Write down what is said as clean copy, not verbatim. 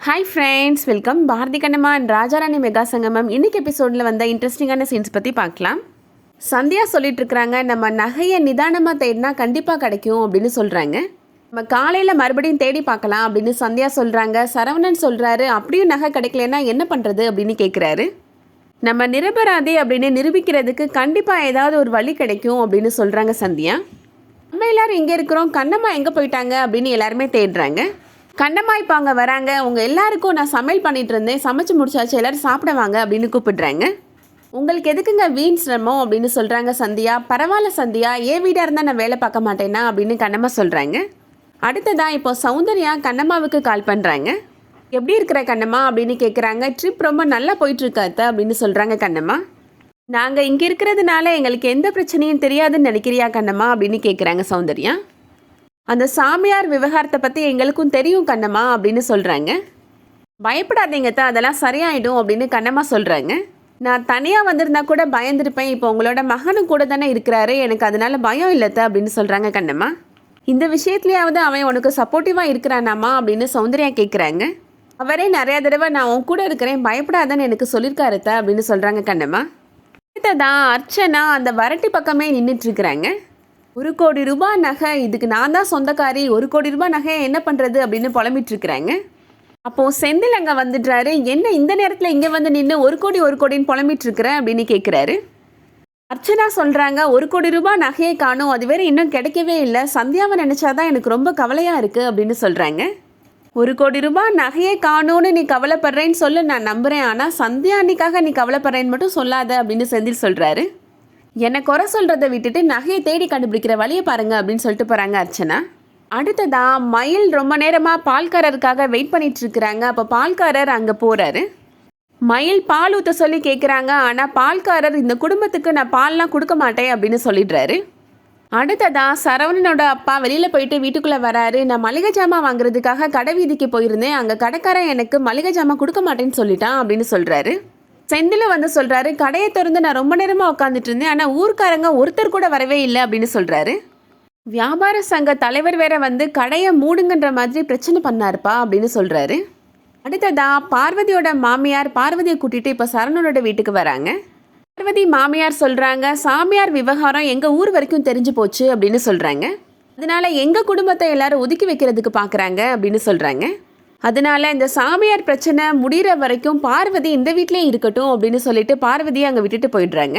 Hi friends, welcome. Bharathi Kannamma and Raja Rani mega சங்கமம் இன்னைக்கு எபிசோடில் வந்த இன்ட்ரெஸ்டிங்கான சீன்ஸ் பற்றி பார்க்கலாம். சந்தியா சொல்லிட்டு இருக்கிறாங்க, நம்ம நகையை நிதானமாக தேடினா கண்டிப்பாக கிடைக்கும் அப்படின்னு சொல்கிறாங்க. நம்ம காலையில் மறுபடியும் தேடி பார்க்கலாம் அப்படின்னு சந்தியா சொல்கிறாங்க. சரவணன் சொல்கிறாரு, அப்படியும் நகை கிடைக்கலன்னா என்ன பண்ணுறது அப்படின்னு கேட்குறாரு. நம்ம நிரபராதி அப்படின்னு நிரூபிக்கிறதுக்கு கண்டிப்பாக ஏதாவது ஒரு வழி கிடைக்கும் அப்படின்னு சொல்கிறாங்க சந்தியா. நம்ம எல்லோரும் இங்கே இருக்கிறோம், கண்ணம்மா எங்கே போயிட்டாங்க அப்படின்னு எல்லாருமே தேடுறாங்க. கண்ணம்மா இப்போ அங்கே வராங்க. உங்கள் எல்லாருக்கும் நான் சமையல் பண்ணிகிட்டு இருந்தேன், சமைச்சு முடிச்சாச்சு, எல்லோரும் சாப்பிடுவாங்க அப்படின்னு கூப்பிடுறாங்க. உங்களுக்கு எதுக்குங்க வீண் சிரமம் அப்படின்னு சொல்கிறாங்க சந்தியா. பரவாயில்ல சந்தியா, ஏன் வீடாக இருந்தால் நான் வேலை பார்க்க மாட்டேன்னா அப்படின்னு கண்ணம்மா சொல்கிறாங்க. அடுத்ததான் இப்போ சௌந்தர்யா கண்ணம்மாவுக்கு கால் பண்ணுறாங்க. எப்படி இருக்கிற கண்ணம்மா அப்படின்னு கேட்குறாங்க. ட்ரிப் ரொம்ப நல்லா போயிட்டுருக்காத்த அப்படின்னு சொல்கிறாங்க கண்ணம்மா. நாங்கள் இங்கே இருக்கிறதுனால எங்களுக்கு எந்த பிரச்சனையும் தெரியாதுன்னு நினைக்கிறியா கண்ணம்மா அப்படின்னு கேட்குறாங்க சௌந்தர்யா. அந்த சாமியார் விவகாரத்தை பற்றி எங்களுக்கும் தெரியும் கண்ணம்மா அப்படின்னு சொல்கிறாங்க. பயப்படாதீங்க தான், அதெல்லாம் சரியாயிடும் அப்படின்னு கண்ணம்மா சொல்கிறாங்க. நான் தனியாக வந்திருந்தா கூட பயந்துருப்பேன், இப்போ உங்களோட மகனும் கூட தானே இருக்கிறாரு, எனக்கு அதனால பயம் இல்லைத்த அப்படின்னு சொல்கிறாங்க கண்ணம்மா. இந்த விஷயத்துலையாவது அவன் உனக்கு சப்போர்ட்டிவாக இருக்கிறானாமா அப்படின்னு சௌந்தர்யா கேட்குறாங்க. அவரே நிறையா தடவை நான் உன் கூட இருக்கிறேன், பயப்படாதன்னு எனக்கு சொல்லியிருக்காருத்த அப்படின்னு சொல்கிறாங்க கண்ணம்மா. அடுத்ததான் அர்ச்சனா அந்த வரட்டி பக்கமே நின்றுட்டுருக்குறாங்க. 1 கோடி ரூபாய் நகை, இதுக்கு நான் தான் சொந்தக்காரி, 1 கோடி ரூபாய் நகையை என்ன பண்ணுறது அப்படின்னு புலம்பிட்டுருக்குறாங்க. அப்போது செந்தில் அங்கே வந்துடுறாரு. என்ன இந்த நேரத்தில் இங்கே வந்து நின்று 1 கோடின்னு புலம்பிட்டுருக்குறேன் அப்படின்னு கேட்குறாரு. அர்ச்சனா சொல்கிறாங்க, 1 கோடி ரூபாய் நகையை காணும், அது வேறு இன்னும் கிடைக்கவே இல்லை, சந்தியாவை நினச்சாதான் எனக்கு ரொம்ப கவலையாக இருக்குது அப்படின்னு சொல்கிறாங்க. 1 கோடி ரூபாய் நகையை காணும்னு நீ கவலைப்படுறேன்னு சொல்லு, நான் நம்புகிறேன், ஆனால் சந்தியா அன்னைக்காக நீ கவலைப்படுறேன்னு மட்டும் சொல்லாத அப்படின்னு செந்தில் சொல்கிறாரு. என்னை குறை சொல்கிறத விட்டுட்டு நகையை தேடி கண்டுபிடிக்கிற வழியை பாருங்கள் அப்படின்னு சொல்லிட்டு போகிறாங்க அர்ச்சனா. அடுத்ததாக மயில் ரொம்ப நேரமாக பால்காரருக்காக வெயிட் பண்ணிகிட்ருக்குறாங்க. அப்போ பால்காரர் அங்கே போகிறாரு. மயில் பால் ஊற்ற சொல்லி கேட்குறாங்க. ஆனால் பால்காரர் இந்த குடும்பத்துக்கு நான் பால்லாம் கொடுக்க மாட்டேன் அப்படின்னு சொல்லிடுறாரு. அடுத்ததாக சரவணனோட அப்பா வெளியில் போயிட்டு வீட்டுக்குள்ளே வராரு. நான் மளிகை ஜாமான் வாங்குறதுக்காக கடை வீதிக்கு போயிருந்தேன், அங்கே கடைக்காரன் எனக்கு மளிகை ஜாமான் கொடுக்க மாட்டேன்னு சொல்லிட்டான் அப்படின்னு சொல்கிறாரு. செந்தில் வந்து சொல்கிறாரு, கடையை திறந்து நான் ரொம்ப நேரமாக உட்காந்துட்டு இருந்தேன், ஆனால் ஊர்க்காரங்க ஒருத்தர் கூட வரவே இல்லை அப்படின்னு சொல்கிறாரு. வியாபார சங்க தலைவர் வேற வந்து கடையை மூடுங்கன்ற மாதிரி பிரச்சனை பண்ணாருப்பா அப்படின்னு சொல்கிறாரு. அடுத்ததாக பார்வதியோட மாமியார் பார்வதியை கூட்டிகிட்டு இப்போ சரவணனோட வீட்டுக்கு வராங்க. பார்வதி மாமியார் சொல்கிறாங்க, சாமியார் விவகாரம் எங்கள் ஊர் வரைக்கும் தெரிஞ்சு போச்சு அப்படின்னு சொல்கிறாங்க. அதனால எங்கள் குடும்பத்தை எல்லாரும் ஒதுக்கி வைக்கிறதுக்கு பார்க்குறாங்க அப்படின்னு சொல்கிறாங்க. அதனால இந்த சாமியார் பிரச்சனை முடிகிற வரைக்கும் பார்வதி இந்த வீட்டிலே இருக்கட்டும் அப்படின்னு சொல்லிட்டு பார்வதியை அங்கே விட்டுட்டு போயிடுறாங்க.